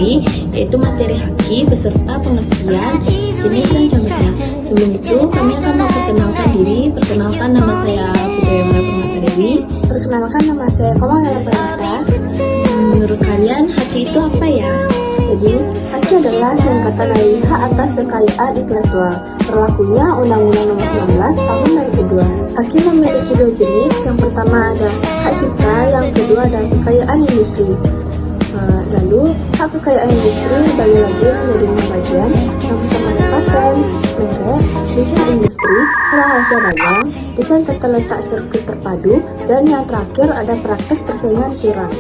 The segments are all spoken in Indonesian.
materi, yaitu materi haki beserta pengertian, jenis dan contohnya. Sebelum itu, kami akan memperkenalkan diri. Perkenalkan, nama saya Putri Yamara Permata Dewi. Perkenalkan, nama saya Komang Nela Permata. Menurut kalian, haki itu apa ya? Jadi, haki adalah singkatan dari hak atas kekayaan intelektual. Berlakunya Undang-Undang Nomor 19 Tahun 2002. Haki memiliki dua jenis. Yang pertama ada hak cipta, yang kedua ada kekayaan industri. Lalu, hak kekayaan industri dibagi lagi menjadi 5 bagian. Yang pertama ada paten, merek, desain industri, rahasia dagang, desain tata letak sirkuit terpadu, dan yang terakhir ada praktek persaingan curang.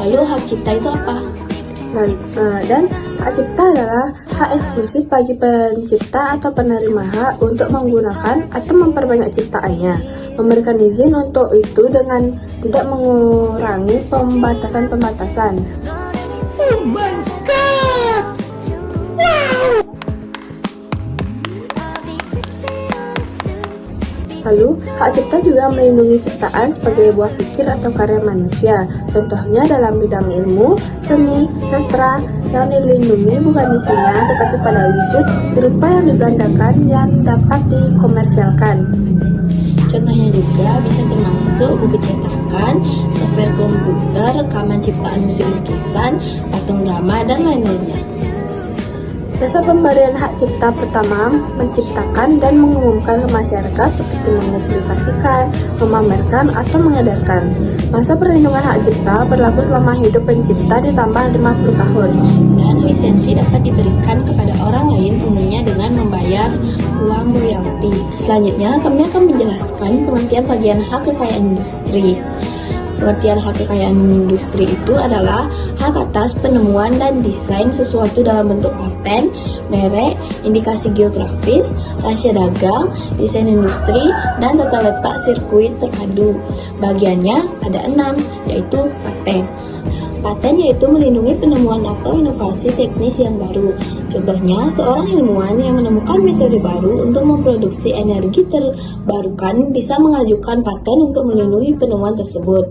Lalu hak cipta itu apa? Dan hak cipta adalah hak eksklusif bagi pencipta atau penerima hak untuk menggunakan atau memperbanyak ciptaannya. Memberikan izin untuk itu dengan tidak mengurangi pembatasan-pembatasan. Oh my god! Wow! Lalu, hak cipta juga melindungi ciptaan sebagai buah pikir atau karya manusia. Contohnya dalam bidang ilmu, seni, sastra, yang dilindungi bukan isinya, tetapi pada wujud serupa yang digandakan yang dapat dikomersialkan. Contohnya juga bisa termasuk buku cetakan, software komputer, rekaman ciptaan musik lukisan, patung drama, dan lain-lainnya. Dasar pemberian hak cipta pertama, menciptakan dan mengumumkan ke masyarakat seperti mempublikasikan, memamerkan, atau mengedarkan. Masa perlindungan hak cipta berlaku selama hidup pencipta ditambah 50 tahun. Dan lisensi dapat diberikan kepada orang lain umumnya dengan membayar uang royalti. Selanjutnya, kami akan menjelaskan pengertian bagian hak kekayaan industri. Pengertian hak kekayaan industri itu adalah hak atas penemuan dan desain sesuatu dalam bentuk paten, merek, indikasi geografis, rahasia dagang, desain industri, dan tata letak sirkuit terpadu. Bagiannya ada 6, yaitu paten. Paten yaitu melindungi penemuan atau inovasi teknis yang baru. Contohnya, seorang ilmuwan yang menemukan metode baru untuk memproduksi energi terbarukan bisa mengajukan paten untuk melindungi penemuan tersebut.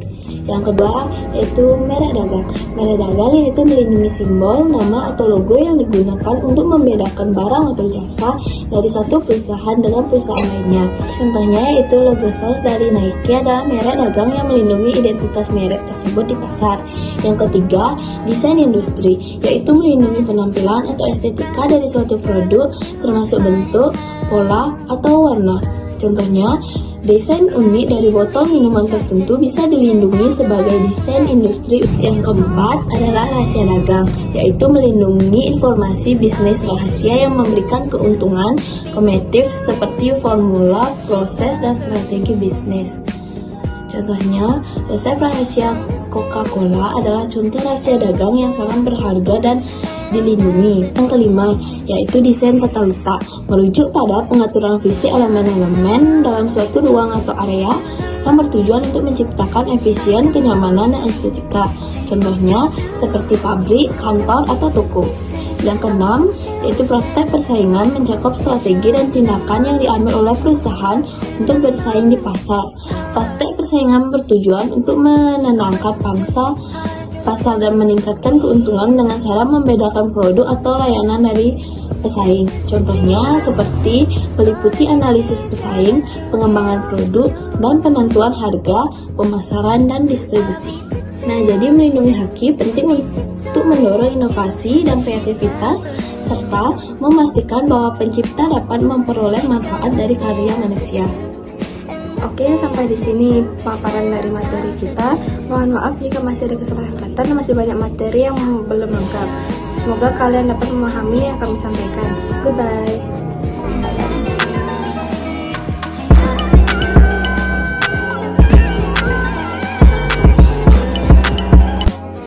Yang kedua, yaitu merek dagang. Merek dagang yaitu melindungi simbol, nama, atau logo yang digunakan untuk membedakan barang atau jasa dari satu perusahaan dengan perusahaan lainnya. Contohnya yaitu logo saus dari Nike adalah merek dagang yang melindungi identitas merek tersebut di pasar. Yang ketiga, desain industri, yaitu melindungi penampilan atau estetika dari suatu produk, termasuk bentuk, pola, atau warna. Contohnya, desain unik dari botol minuman tertentu bisa dilindungi sebagai desain industri. Yang keempat adalah rahasia dagang, yaitu melindungi informasi bisnis rahasia yang memberikan keuntungan komersial seperti formula, proses, dan strategi bisnis. Contohnya, resep rahasia Coca-Cola adalah contoh rahasia dagang yang sangat berharga dan dilindungi. Yang kelima, yaitu desain tata letak, merujuk pada pengaturan fisik elemen-elemen dalam suatu ruang atau area yang bertujuan untuk menciptakan efisien, kenyamanan, dan estetika. Contohnya, seperti pabrik, kantor, atau toko. Yang keenam, yaitu praktek persaingan mencakup strategi dan tindakan yang diambil oleh perusahaan untuk bersaing di pasar. Praktek persaingan bertujuan untuk menenangkan pangsa pasar dan meningkatkan keuntungan dengan cara membedakan produk atau layanan dari pesaing. Contohnya seperti meliputi analisis pesaing, pengembangan produk, dan penentuan harga, pemasaran, dan distribusi. Nah, jadi melindungi haki penting untuk mendorong inovasi dan kreativitas, serta memastikan bahwa pencipta dapat memperoleh manfaat dari karya manusia. Oke, sampai di sini paparan dari materi kita. Mohon maaf jika masih ada kesalahan kata dan masih banyak materi yang belum lengkap. Semoga kalian dapat memahami yang kami sampaikan. Goodbye.